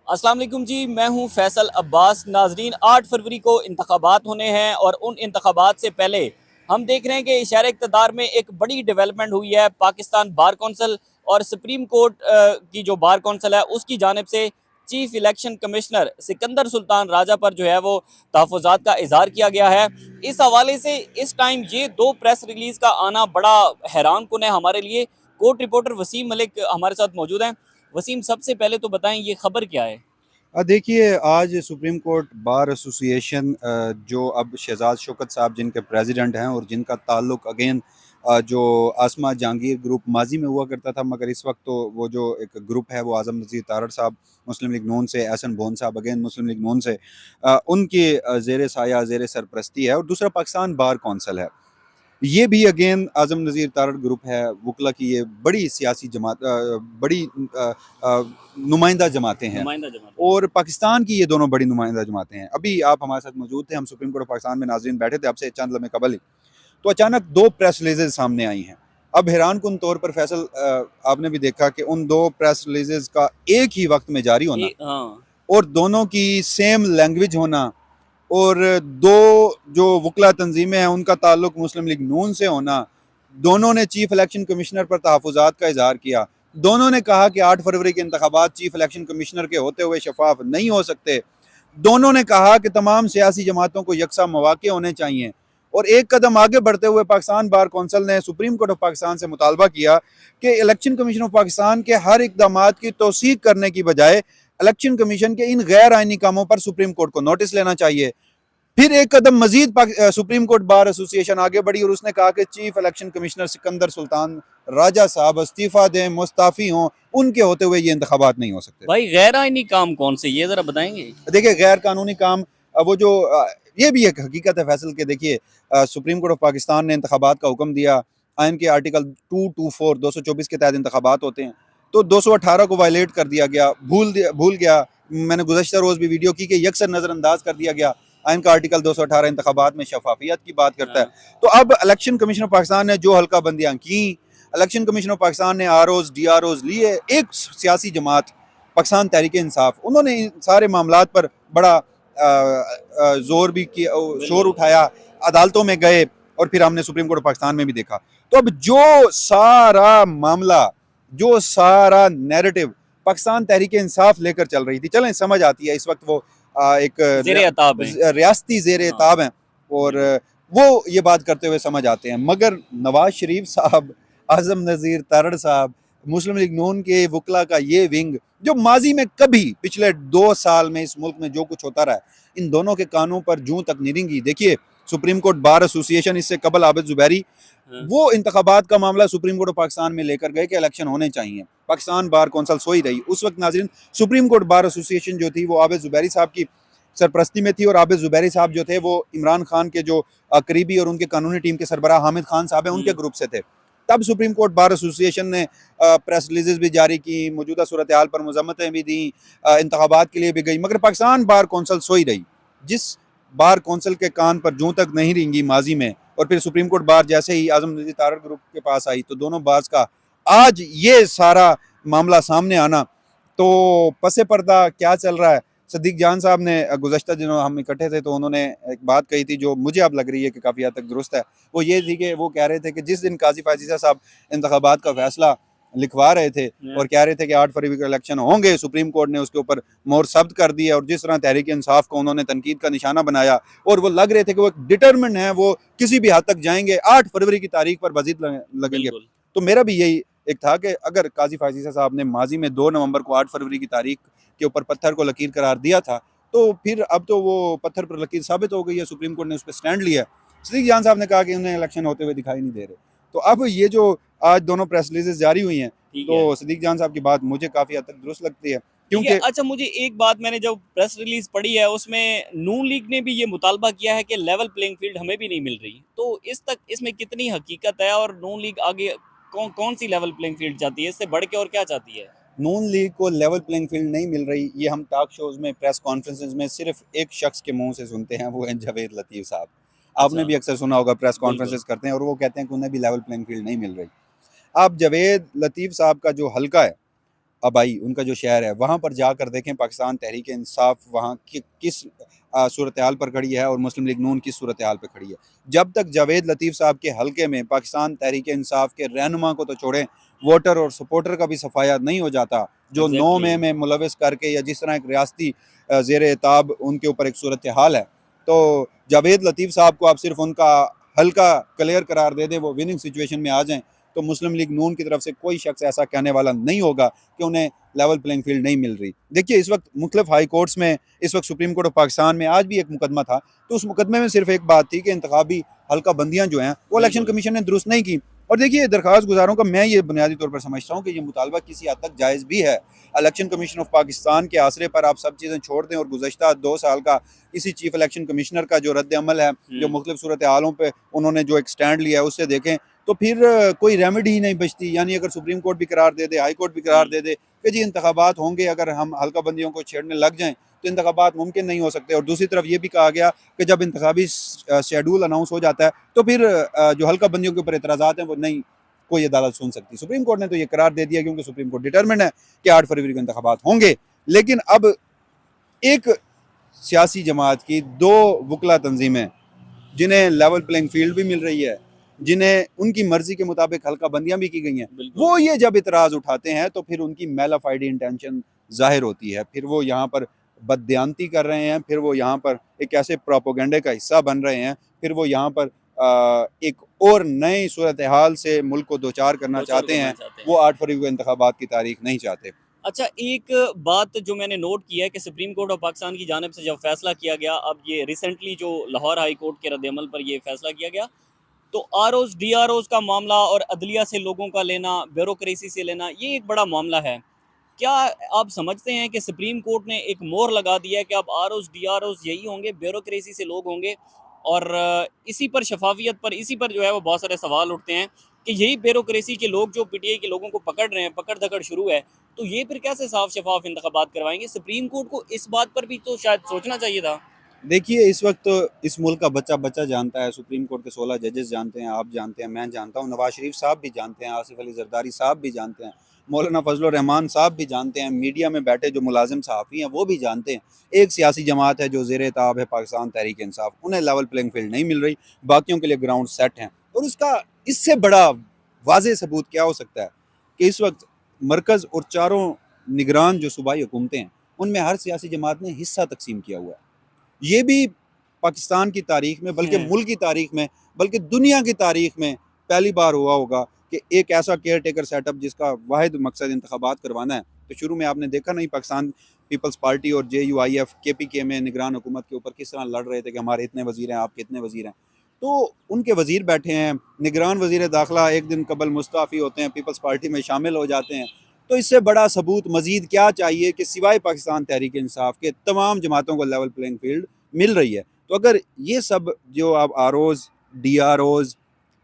السلام علیکم جی، میں ہوں فیصل عباس۔ ناظرین، 8 فروری کو انتخابات ہونے ہیں اور ان انتخابات سے پہلے ہم دیکھ رہے ہیں کہ اشارہ اقتدار میں ایک بڑی ڈیولپمنٹ ہوئی ہے۔ پاکستان بار کونسل اور سپریم کورٹ کی جو بار کونسل ہے اس کی جانب سے چیف الیکشن کمشنر سکندر سلطان راجہ پر جو ہے وہ تحفظات کا اظہار کیا گیا ہے۔ اس حوالے سے اس ٹائم یہ دو پریس ریلیز کا آنا بڑا حیران کن ہے ہمارے لیے۔ کورٹ رپورٹر وسیم ملک ہمارے ساتھ موجود ہیں۔ وسیم، سب سے پہلے تو بتائیں یہ خبر کیا ہے؟ دیکھیے، آج سپریم کورٹ بار ایسوسی ایشن جو اب شہزاد شوکت صاحب جن کے پریزیڈنٹ ہیں اور جن کا تعلق اگین جو آسما جہانگیر گروپ ماضی میں ہوا کرتا تھا، مگر اس وقت تو وہ جو ایک گروپ ہے وہ اعظم نذیر تارڑ صاحب مسلم لیگ نون سے، احسن بھون صاحب اگین مسلم لیگ نون سے، ان کے زیر سایہ زیر سرپرستی ہے، اور دوسرا پاکستان بار کونسل ہے۔ یہ بھی اگین اعظم نذیر تارڑ گروپ ہے، وکلا کی یہ بڑی سیاسی جماعت، بڑی نمائندہ جماعتیں ہیں، نمائندہ جماعت اور پاکستان کی یہ دونوں بڑی نمائندہ جماعتیں ہیں۔ ابھی آپ ہمارے ساتھ موجود تھے، ہم سپریم کورٹ آف پاکستان میں ناظرین بیٹھے تھے اب سے چند لمحے قبل ہی، تو اچانک دو پریس ریلیزز سامنے آئی ہیں۔ اب حیران کن طور پر فیصل، آپ نے بھی دیکھا کہ ان دو پریس ریلیزز کا ایک ہی وقت میں جاری ہونا ہاں، اور دونوں کی سیم لینگویج ہونا، اور دو جو وکلا تنظیمیں ہیں ان کا تعلق مسلم لیگ نون سے ہونا، دونوں نے چیف الیکشن کمشنر پر تحفظات کا اظہار کیا۔ دونوں نے کہا کہ 8 فروری کے انتخابات چیف الیکشن کمشنر کے ہوتے ہوئے شفاف نہیں ہو سکتے۔ دونوں نے کہا کہ تمام سیاسی جماعتوں کو یکساں مواقع ہونے چاہیے، اور ایک قدم آگے بڑھتے ہوئے پاکستان بار کونسل نے سپریم کورٹ آف پاکستان سے مطالبہ کیا کہ الیکشن کمیشن آف پاکستان کے ہر اقدامات کی توثیق کرنے کی بجائے الیکشن کمیشن کے ان غیر آئینی کاموں پر سپریم کورٹ کو نوٹس لینا چاہیے۔ پھر ایک قدم مزید سپریم کورٹ بار ایسوسی ایشن آگے بڑھی اور اس نے کہا کہ چیف الیکشن کمشنر سکندر سلطان راجہ صاحب استعفیٰ دیں، مستعفی ہوں، ان کے ہوتے ہوئے یہ انتخابات نہیں ہو سکتے۔ بھائی غیر آئینی کام کون سے یہ ذرا بتائیں گے؟ دیکھیں، غیر قانونی کام، وہ جو یہ بھی ایک حقیقت ہے فیصل کہ دیکھیے، سپریم کورٹ آف پاکستان نے انتخابات کا حکم دیا، آئین کے آرٹیکل 224 224 کے تحت انتخابات ہوتے ہیں، تو 218 کو وائلیٹ کر دیا گیا، بھول گیا۔ میں نے گزشتہ روز بھی ویڈیو کی کہ یکسر نظر انداز کر دیا گیا۔ آئین کا آرٹیکل 218 انتخابات میں شفافیت کی بات کرتا ہے، تو اب الیکشن کمیشن آف پاکستان نے جو حلقہ بندیاں کی، الیکشن کمیشن آف پاکستان نے R Os D R Os لیے، ایک سیاسی جماعت پاکستان تحریک انصاف، انہوں نے ان سارے معاملات پر بڑا زور بھی کیا، شور اٹھایا، عدالتوں میں گئے، اور پھر ہم نے سپریم کورٹ آف پاکستان میں بھی دیکھا۔ تو اب جو سارا معاملہ، جو سارا نیریٹو پاکستان تحریک انصاف لے کر چل رہی تھی، چلیں سمجھ آتی ہے، اس وقت وہ ایک زیر عتاب ہیں۔ ریاستی زیر عتاب ہیں، اور وہ یہ بات کرتے ہوئے سمجھ آتے ہیں، مگر نواز شریف صاحب، اعظم نذیر تارڑ صاحب، مسلم لیگ نون کے وکلا کا یہ ونگ جو ماضی میں کبھی پچھلے 2 سال میں اس ملک میں جو کچھ ہوتا رہا ہے، ان دونوں کے کانوں پر جوں تک نہیں رنگی۔ دیکھیے، سپریم کورٹ بار ایسوسی ایشن، اس سے قبل عابد زبیری، وہ انتخابات کا معاملہ سپریم کورٹ آف پاکستان میں لے کر گئے کہ الیکشن ہونے چاہیے، پاکستان بار کونسل سوئی رہی۔ اس وقت ناظرین سپریم کورٹ بار ایسوسی ایشن جو تھی وہ عابد زبیری صاحب کی سرپرستی میں تھی، اور عابد زبیری صاحب جو تھے وہ عمران خان کے جو قریبی اور ان کے قانونی ٹیم کے سربراہ حامد خان صاحب ہیں ان کے گروپ سے تھے۔ تب سپریم کورٹ بار ایسوسی ایشن نے پریس ریلیزز بھی جاری کی، موجودہ صورتحال پر مذمتیں بھی دیں، انتخابات کے لیے بھی گئی، مگر پاکستان بار کونسل سوئی رہی۔ جس بار کونسل کے کان پر جوں تک نہیں رنگی ماضی میں، اور پھر سپریم کورٹ بار جیسے ہی اعظم نذیر تارڑ گروپ کے پاس آئی، تو دونوں بارز کا آج یہ سارا معاملہ سامنے آنا، تو پس پردہ کیا چل رہا ہے۔ صدیق جان صاحب نے گزشتہ دنوں ہم اکٹھے تھے تو انہوں نے ایک بات کہی تھی جو مجھے اب لگ رہی ہے کہ کافی حد تک درست ہے۔ وہ یہ تھی کہ وہ کہہ رہے تھے کہ جس دن قاضی فائزیزہ صاحب انتخابات کا فیصلہ لکھوا رہے تھے اور کہہ رہے تھے کہ 8 فروری کو الیکشن ہوں گے، سپریم کورٹ نے اس کے اوپر مہر ثبت کر دی ہے، اور جس طرح تحریک انصاف کو انہوں نے تنقید کا نشانہ بنایا، اور وہ لگ رہے تھے کہ وہ ڈٹرمنڈ ہیں، وہ کسی بھی حد تک جائیں گے، 8 فروری کی تاریخ پر مزید لگیں گے۔ تو میرا بھی یہی ایک تھا کہ اگر قاضی فائزیزہ صاحب نے ماضی میں 2 نومبر کو 8 فروری کی تاریخ کے اوپر پتھر کو لکیر قرار دیا تھا، تو پھر اب تو وہ پتھر پر لکیر ثابت ہو گئی ہے، سپریم کورٹ نے اس پہ سٹینڈ لیا ہے۔ صدیق جان صاحب نے کہا کہ انہیں الیکشن ہوتے ہوئے دکھائی نہیں دے رہے۔ تو اب یہ جو آج دونوں پریس ریلیزز جاری ہوئی ہیں، تو صدیق جان صاحب کی بات مجھے کافی حد تک درست لگتی ہے، کیونکہ اچھا، مجھے ایک بات، میں نے جب پریس ریلیز پڑھی ہے اس میں نون لیگ نے بھی یہ مطالبہ کیا ہے کہ لیول پلینگ فیلڈ ہمیں بھی نہیں مل رہی، تو اس میں کتنی حقیقت ہے، اور نون لیگ آگے کون سی لیول پلینگ فیلڈ چاہتی ہے، اس سے بڑھ کے اور کیا چاہتی ہے؟ نون لیگ کو لیول پلینگ فیلڈ نہیں مل رہی، یہ ہم ٹاک شوز میں، پریس کانفرنسز میں صرف ایک شخص کے منہ سے سنتے ہیں، وہ ہیں جاوید لطیف صاحب۔ آپ نے بھی اکثر سنا ہوگا، پریس کانفرنسز کرتے ہیں اور وہ کہتے ہیں کہ انہیں بھی لیول پلینگ فیلڈ نہیں مل رہی۔ اب جاوید لطیف صاحب کا جو حلقہ ہے، آبائی ان کا جو شہر ہے وہاں پر جا کر دیکھیں پاکستان تحریک انصاف وہاں کس صورتحال پر کھڑی ہے اور مسلم لیگ نون کس صورتحال پہ کھڑی ہے. جب تک جاوید لطیف صاحب کے حلقے میں پاکستان تحریک انصاف کے رہنما کو تو چھوڑیں, ووٹر اور سپورٹر کا بھی صفایا نہیں ہو جاتا, جو 9 مئی میں ملوث کر کے یا جس طرح ایک ریاستی زیر اعتاب ان کے اوپر ایک صورتحال ہے, تو جاوید لطیف صاحب کو آپ صرف ان کا حلقہ کلیئر قرار دے دیں, وہ وننگ سچویشن میں آ جائیں, تو مسلم لیگ نون کی طرف سے کوئی شخص ایسا کہنے والا نہیں ہوگا کہ انہیں لیول پلینگ فیلڈ نہیں مل رہی. دیکھیے اس وقت مختلف ہائی کورٹس میں, اس وقت سپریم کورٹ آف پاکستان میں آج بھی ایک مقدمہ تھا, تو اس مقدمے میں صرف ایک بات تھی کہ انتخابی حلقہ بندیاں جو ہیں وہ الیکشن کمیشن نے درست نہیں کی. اور دیکھیے درخواست گزاروں کا میں یہ بنیادی طور پر سمجھتا ہوں کہ یہ مطالبہ کسی حد تک جائز بھی ہے. الیکشن کمیشن آف پاکستان کے آسرے پر آپ سب چیزیں چھوڑ دیں اور گزشتہ 2 سال کا اسی چیف الیکشن کمیشنر کا جو رد عمل ہے, جو مختلف صورتحالوں پہ انہوں نے جو ایک سٹینڈ لیا ہے اس سے دیکھیں تو پھر کوئی ریمیڈی ہی نہیں بچتی. یعنی اگر سپریم کورٹ بھی قرار دے دے, ہائی کورٹ بھی قرار دے دے کہ جی انتخابات ہوں گے, اگر ہم حلقہ بندیوں کو چھیڑنے لگ جائیں تو انتخابات ممکن نہیں ہو سکتے. اور دوسری طرف یہ بھی کہا گیا کہ جب انتخابی شیڈول اناؤنس ہو جاتا ہے تو پھر جو حلقہ بندیوں کے اوپر اعتراضات ہیں وہ نہیں کوئی عدالت سن سکتی. سپریم کورٹ نے تو یہ قرار دے دیا کیونکہ سپریم کورٹ ڈٹرمنڈ ہے کہ 8 فروری کو انتخابات ہوں گے. لیکن اب ایک سیاسی جماعت کی 2 وکلا تنظیمیں جنہیں لیول پلینگ فیلڈ بھی مل رہی ہے, جنہیں ان کی مرضی کے مطابق حلقہ بندیاں بھی کی گئی ہیں, وہ یہ جب اعتراض اٹھاتے ہیں تو پھر ان کی میل آف آئی ڈی انٹینشن ظاہر ہوتی ہے. پھر وہ یہاں پر بددیانتی کر رہے ہیں, پھر وہ یہاں پر ایک ایسے پروپیگنڈے کا حصہ بن رہے ہیں, پھر وہ یہاں پر ایک اور نئی صورتحال سے ملک کو دوچار کرنا چاہتے ہیں. وہ 8 فروری کو انتخابات کی تاریخ نہیں چاہتے. اچھا, ایک بات جو میں نے نوٹ کی ہے کہ سپریم کورٹ آف پاکستان کی جانب سے جب فیصلہ کیا گیا, اب یہ ریسنٹلی جو لاہور ہائی کورٹ کے رد عمل پر یہ فیصلہ کیا گیا, تو R Os D R Os کا معاملہ اور عدلیہ سے لوگوں کا لینا, بیوروکریسی سے لینا, یہ ایک بڑا معاملہ ہے. کیا آپ سمجھتے ہیں کہ سپریم کورٹ نے ایک مور لگا دیا ہے کہ اب R Os D R Os یہی ہوں گے, بیوروکریسی سے لوگ ہوں گے, اور اسی پر شفافیت پر, اسی پر جو ہے وہ بہت سارے سوال اٹھتے ہیں کہ یہی بیوروکریسی کے لوگ جو پی ٹی آئی کے لوگوں کو پکڑ رہے ہیں, پکڑ دھکڑ شروع ہے, تو یہ پھر کیسے صاف شفاف انتخابات کروائیں گے؟ سپریم کورٹ کو اس بات پر بھی تو شاید سوچنا چاہیے تھا. دیکھیے اس وقت اس ملک کا بچہ جانتا ہے, سپریم کورٹ کے 16 ججز جانتے ہیں, آپ جانتے ہیں, میں جانتا ہوں, نواز شریف صاحب بھی جانتے ہیں, آصف علی زرداری صاحب بھی جانتے ہیں, مولانا فضل الرحمان صاحب بھی جانتے ہیں, میڈیا میں بیٹھے جو ملازم صحافی ہیں وہ بھی جانتے ہیں. ایک سیاسی جماعت ہے جو زیر اعتاب ہے پاکستان تحریک انصاف, انہیں لیول پلینگ فیلڈ نہیں مل رہی, باقیوں کے لیے گراؤنڈ سیٹ ہیں. اور اس سے بڑا واضح ثبوت کیا ہو سکتا ہے کہ اس وقت مرکز اور چاروں نگران جو صوبائی حکومتیں ہیں ان میں ہر سیاسی جماعت نے حصہ تقسیم کیا ہوا ہے. یہ بھی پاکستان کی تاریخ میں, بلکہ ملک کی تاریخ میں, بلکہ دنیا کی تاریخ میں پہلی بار ہوا ہوگا کہ ایک ایسا کیئر ٹیکر سیٹ اپ جس کا واحد مقصد انتخابات کروانا ہے. تو شروع میں آپ نے دیکھا نہیں پاکستان پیپلز پارٹی اور JUIF KPK میں نگران حکومت کے اوپر کس طرح لڑ رہے تھے کہ ہمارے اتنے وزیر ہیں, آپ کے اتنے وزیر ہیں. تو ان کے وزیر بیٹھے ہیں, نگران وزیر داخلہ ایک دن قبل مستعفی ہوتے ہیں, پیپلز پارٹی میں شامل ہو جاتے ہیں. تو اس سے بڑا ثبوت مزید کیا چاہیے کہ سوائے پاکستان تحریک انصاف کے تمام جماعتوں کو لیول پلینگ فیلڈ مل رہی ہے. تو اگر یہ سب جو آپ ROs, D R Os,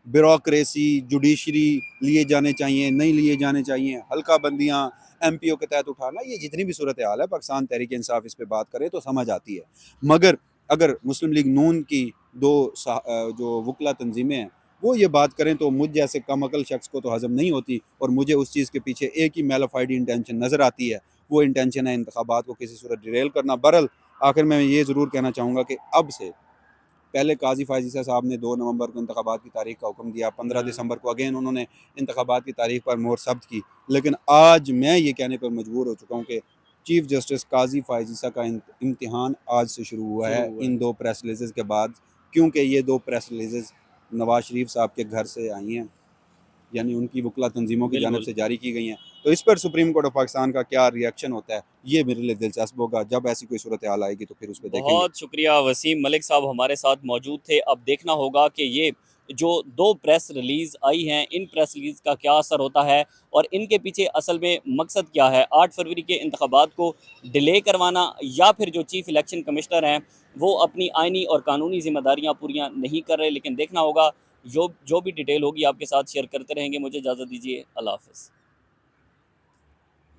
bureaucracy, judiciary لیے جانے چاہیے, نہیں لیے جانے چاہیے, حلقہ بندیاں MPO کے تحت اٹھانا, یہ جتنی بھی صورتحال ہے پاکستان تحریک انصاف اس پہ بات کرے تو سمجھ آتی ہے. مگر اگر مسلم لیگ نون کی 2 جو وکلا تنظیمیں ہیں وہ یہ بات کریں تو مجھ جیسے کم عقل شخص کو تو ہضم نہیں ہوتی, اور مجھے اس چیز کے پیچھے ایک ہی میل آف آئی ڈی انٹینشن نظر آتی ہے, وہ انٹینشن ہے انتخابات کو کسی صورت ڈیریل کرنا. برحال آخر میں یہ ضرور کہنا چاہوں گا کہ اب سے پہلے قاضی فائز عیسیٰ صاحب نے 2 نومبر کو انتخابات کی تاریخ کا حکم دیا, 15 دسمبر کو اگین انہوں نے انتخابات کی تاریخ پر مہر ثبت کی. لیکن آج میں یہ کہنے پر مجبور ہو چکا ہوں کہ چیف جسٹس قاضی فائز عیسیٰ کا امتحان آج سے شروع ہوا ہے ان 2 پریس ریلیزز کے بعد, کیونکہ یہ 2 پریس ریلیزز نواز شریف صاحب کے گھر سے آئی ہیں, یعنی ان کی وکلا تنظیموں کی جانب سے جاری کی گئی ہیں. تو اس پر سپریم کورٹ آف پاکستان کا کیا ری ایکشن ہوتا ہے یہ میرے لیے دلچسپ ہوگا. جب ایسی کوئی صورتحال آئے گی تو پھر اس پہ دیکھیں گے. بہت شکریہ وسیم ملک صاحب ہمارے ساتھ موجود تھے. اب دیکھنا ہوگا کہ یہ جو 2 پریس ریلیز آئی ہیں, ان پریس ریلیز کا کیا اثر ہوتا ہے اور ان کے پیچھے اصل میں مقصد کیا ہے, 8 فروری کے انتخابات کو ڈیلے کروانا, یا پھر جو چیف الیکشن کمشنر ہیں وہ اپنی آئینی اور قانونی ذمہ داریاں پوریاں نہیں کر رہے. لیکن دیکھنا ہوگا, جو بھی ڈیٹیل ہوگی آپ کے ساتھ شیئر کرتے رہیں گے. مجھے اجازت دیجیے, اللہ حافظ.